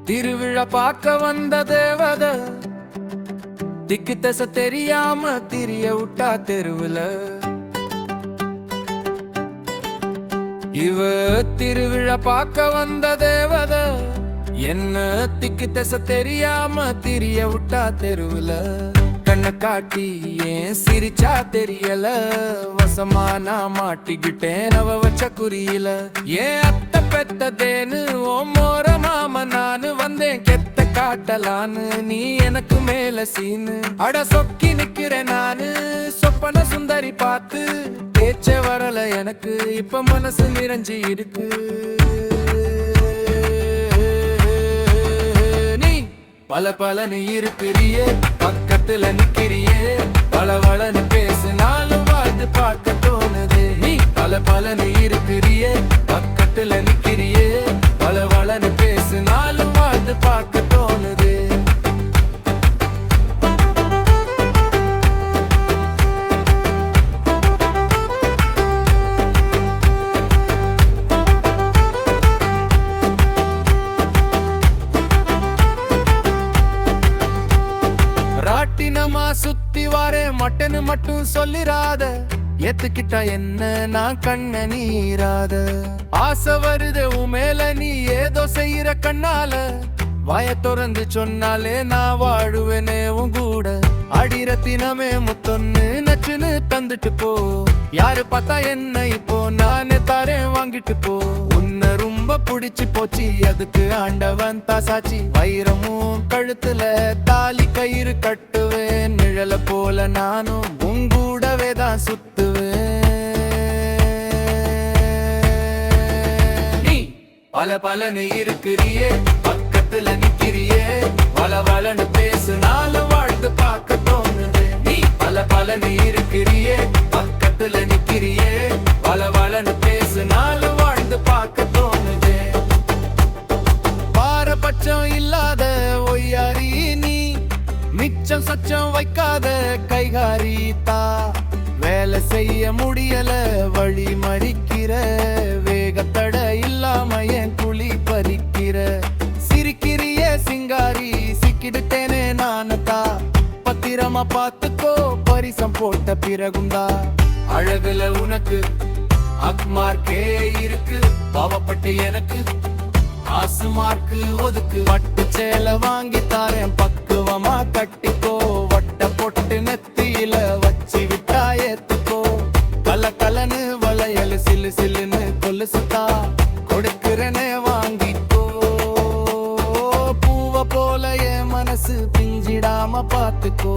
திருவிழா பார்க்க வந்த தேவத திக்கு தசை தெரியாம திரிய விட்டா தெருவுல. இவ திருவிழா பார்க்க வந்த தேவத என்ன திக்கு தசை தெரியாம திரிய விட்டா தெருவுல. கண்ணை காட்டி ஏன் சிரிச்சா தெரியல, வசமா நான் மாட்டிக்கிட்டேன் அவ வச்ச குறியில. ஏன் அத்த பெத்ததேன்னு ஓ மோர மாம நானு வந்தேன் கெத்த காட்டலான்னு, நீ எனக்கு மேல சீனு. அட சொக்கி நிக்கிறேன் நானு சொப்பன சுந்தரி பார்த்து, பேச்ச வரல எனக்கு இப்ப மனசு நிறைஞ்சி இருக்கு. பல பலனு இருக்கிறியே பக்கத்துல நிக்கிறியே, பலவளன்னு பேசினாலும் வாழ்ந்து பார்க்க தோணுது. நீ பல பலனு இருக்கிறியே பக்கத்துல நிக்கிறியே, பலவளன்னு பேசினாலும் வாழ்ந்து பார்க்க தோணுது. ராட்டினமா சுத்தி வாரே மட்டனு மட்டும் சொல்லிராத, ஏத்துக்கிட்டா என்ன நான் கண்ண நீராத. ஆசை வருது உமேல நீ ஏதோ செய்யற கண்ணால, வாய திறந்து சொன்னாலே நான் வாழுவேனே உன் கூட. அடிரத்தினமே முத்தொன்னு நச்சுன்னு தந்துட்டு போ, யாரு பார்த்தா என்ன இப்போ நானே தாரேன் வாங்கிட்டு போ. உன்னை ரொம்ப புடிச்சு போச்சு அதுக்கு ஆண்டவன் தாசாச்சி, வைரமும் கழுத்துல தாலி கயிறு கட்டுவேன், நிழல போல நானும் உங்கூடவே தான் சுத்துவேன். நீ பல பலனு இருக்கிறியே பக்கத்துல நிக்கிறியே, வள வளன்னு பேசுனாலும் வாழ்ந்து பார்க்க தோணுது. நீ பல பலனு இருக்கிறியே பக்கத்துல நிக்கிறியே, வள வளன்னு பேசுனாலும் வாழ்ந்து பார்க்க தோணுது. பாரபட்சம் இல்லாத ஒய்யாரி நீ, மிச்சம் சச்சம் வைக்காத கைகாரி தா. வேலை செய்ய முடியல வழி மறிக்கிற, வேகத்தட இல்லாம என் குழி பறிக்கிற. சிரிக்கிறிய சிங்காரி சிக்கிடுட்டேனே நானதா, பத்திரமா பார்த்துக்கோ பரிசம் போட்ட பிறகுந்தா. அழகுல உனக்கு அக்மார்க்கே இருக்கு, பாவப்பட்டு எனக்கு காசு மார்க்கு ஒதுக்கு. பட்டு சேல வாங்கி தாரேன் பக்குவமா கட்டிக்கோ, வட்ட பொட்டு நெத்தியில வச்சு விட்டா ஏத்துக்கோ. கல கலனு வளையல் சிலு சிலுன்னு கொலுசுதா, கொடுக்கிறனே வாங்கிக்கோ. பூவ போல என் மனசு பிஞ்சிடாம பார்த்துக்கோ.